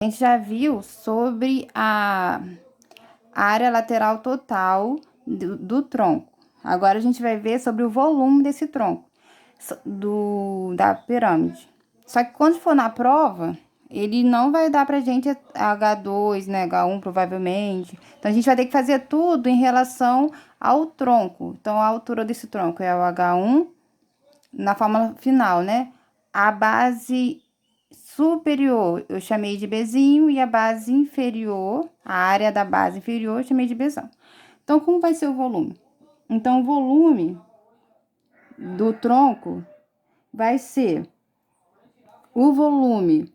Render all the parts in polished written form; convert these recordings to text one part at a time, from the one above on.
A gente já viu sobre a área lateral total do tronco. Agora a gente vai ver sobre o volume desse tronco, da pirâmide. Só que quando for na prova, ele não vai dar pra gente H2, né, H1 provavelmente. Então a gente vai ter que fazer tudo em relação ao tronco. Então a altura desse tronco é o H1 na fórmula final, né? A base superior eu chamei de Bzinho e a base inferior, a área da base inferior, eu chamei de Bzão. Então, como vai ser o volume? Então, o volume do tronco vai ser o volume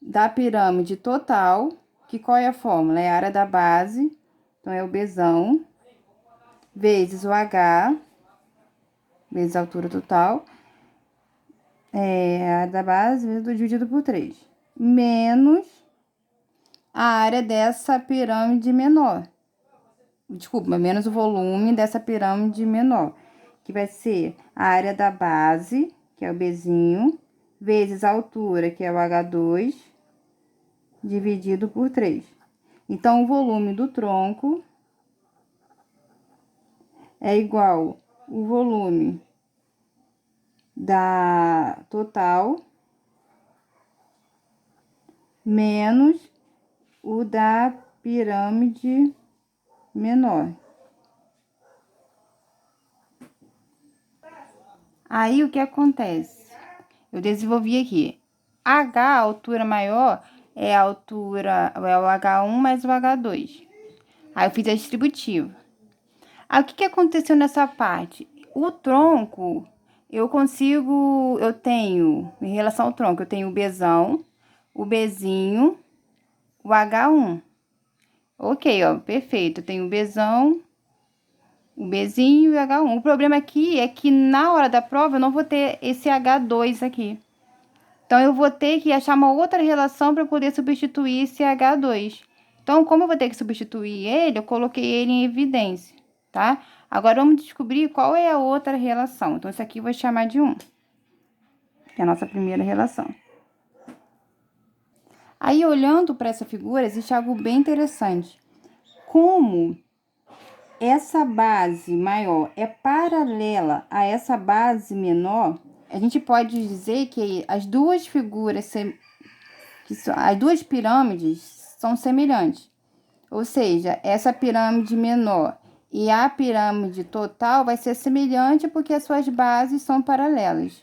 da pirâmide total, que qual é a fórmula? É a área da base, então é o Bzão, vezes o H, vezes a altura total, a área da base, dividido por 3, menos a área dessa pirâmide menor. Desculpa, menos o volume dessa pirâmide menor, que vai ser a área da base, que é o Bzinho, vezes a altura, que é o H2, dividido por 3. Então, o volume do tronco é igual o volume da total menos o da pirâmide menor. Aí, o que acontece? Eu desenvolvi aqui. H, a altura maior, é a altura, é o H1 mais o H2. Aí, eu fiz a distributiva. Aí, o que aconteceu nessa parte? O tronco, eu tenho, em relação ao tronco, eu tenho o Bzão, o Bzinho, o H1. Ok, ó, perfeito. Eu tenho o Bzão, o Bzinho e o H1. O problema aqui é que na hora da prova eu não vou ter esse H2 aqui. Então, eu vou ter que achar uma outra relação para poder substituir esse H2. Então, como eu vou ter que substituir ele, eu coloquei ele em evidência, tá? Agora, vamos descobrir qual é a outra relação. Então, isso aqui eu vou chamar de 1, que é a nossa primeira relação. Aí, olhando para essa figura, existe algo bem interessante. Como essa base maior é paralela a essa base menor, a gente pode dizer que as duas figuras, as duas pirâmides são semelhantes. Ou seja, essa pirâmide menor e a pirâmide total vai ser semelhante porque as suas bases são paralelas.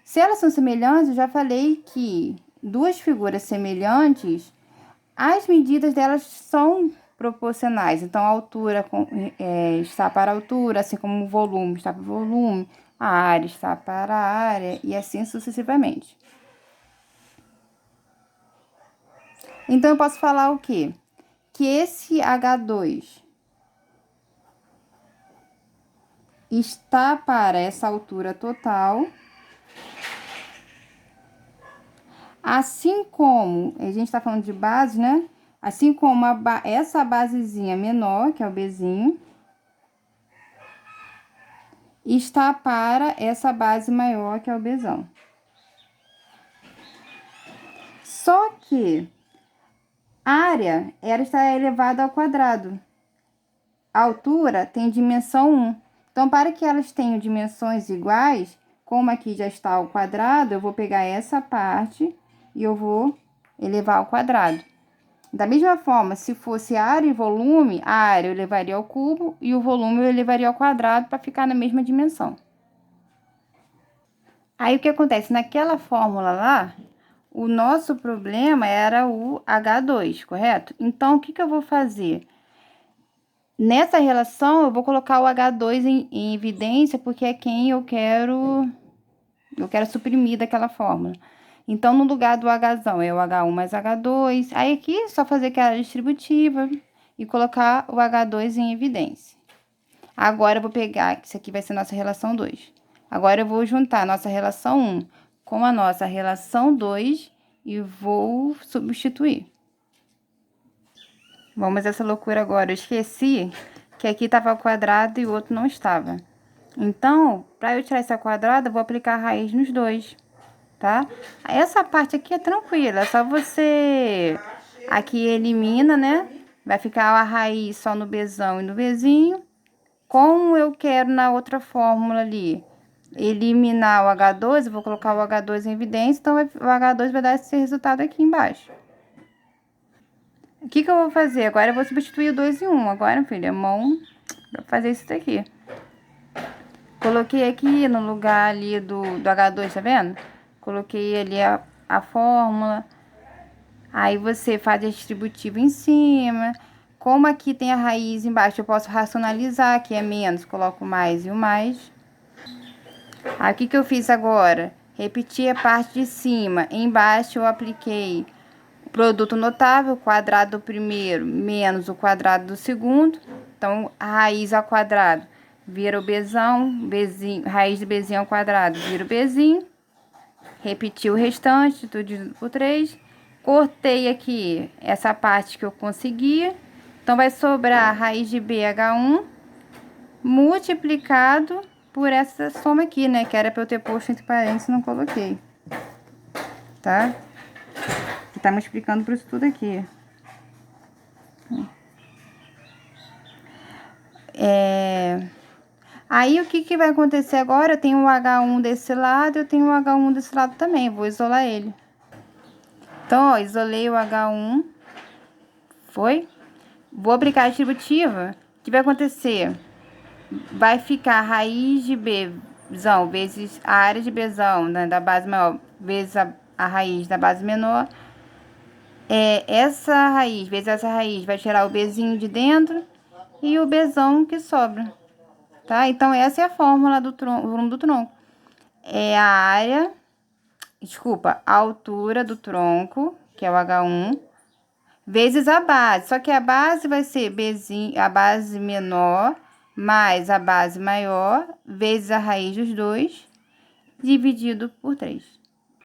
Se elas são semelhantes, eu já falei que duas figuras semelhantes, as medidas delas são proporcionais. Então, a altura está para a altura, assim como o volume está para o volume, a área está para a área e assim sucessivamente. Então, eu posso falar o quê? Que esse H2 está para essa altura total, assim como, a gente está falando de base, né? Assim como essa basezinha menor, que é o Bzinho, está para essa base maior, que é o Bzão. Só que a área, ela está elevada ao quadrado. A altura tem dimensão 1. Então, para que elas tenham dimensões iguais, como aqui já está ao quadrado, eu vou pegar essa parte e eu vou elevar ao quadrado. Da mesma forma, se fosse área e volume, a área eu levaria ao cubo e o volume eu levaria ao quadrado para ficar na mesma dimensão. Aí, o que acontece? Naquela fórmula lá, o nosso problema era o H2, correto? Então, o que eu vou fazer? Nessa relação, eu vou colocar o H2 em evidência, porque é quem eu quero suprimir daquela fórmula. Então, no lugar do Hzão, é o H1 mais H2. Aí, aqui, é só fazer aquela distributiva e colocar o H2 em evidência. Agora, eu vou pegar, isso aqui vai ser nossa relação 2. Agora, eu vou juntar a nossa relação 1 com a nossa relação 2 e vou substituir. Vamos essa loucura agora. Eu esqueci que aqui estava ao quadrado e o outro não estava. Então, para eu tirar esse ao quadrado, eu vou aplicar a raiz nos dois. tá? Essa parte aqui é tranquila, é só você aqui elimina, né? Vai ficar a raiz só no Bzão e no Vzinho. Como eu quero na outra fórmula ali, eliminar o H2, eu vou colocar o H2 em evidência, então o H2 vai dar esse resultado aqui embaixo. O que eu vou fazer? Agora eu vou substituir o 2 em 1. Agora, filha, mão pra fazer isso daqui. Coloquei aqui no lugar ali do H2, tá vendo? Coloquei ali a fórmula. Aí você faz a distributiva em cima. Como aqui tem a raiz embaixo, eu posso racionalizar, que é menos, coloco mais e o mais. Aí, o que eu fiz agora? Repeti a parte de cima. Embaixo eu apliquei o produto notável, o quadrado do primeiro menos o quadrado do segundo. Então, a raiz ao quadrado vira o Bzão, raiz de Bzinho ao quadrado vira o Bzinho. Repeti o restante, tudo dividido por 3. Cortei aqui essa parte que eu conseguia. Então, vai sobrar a raiz de BH1 multiplicado por essa soma aqui, né? Que era pra eu ter posto entre parênteses, não coloquei. Tá? Tá multiplicando por isso tudo aqui. Aí, o que vai acontecer agora? Eu tenho o H1 desse lado, eu tenho o H1 desse lado também. Vou isolar ele. Então, ó, isolei o H1. Foi? Vou aplicar a distributiva. O que vai acontecer? Vai ficar a raiz de Bzão vezes a área de Bzão, né, da base maior, vezes a raiz da base menor. Essa raiz vezes essa raiz vai tirar o Bzinho de dentro e o Bzão que sobra, tá? Então, essa é a fórmula do volume do tronco. É a área, desculpa, a altura do tronco, que é o H1, vezes a base. Só que a base vai ser Bzinho, a base menor mais a base maior, vezes a raiz dos dois, dividido por 3.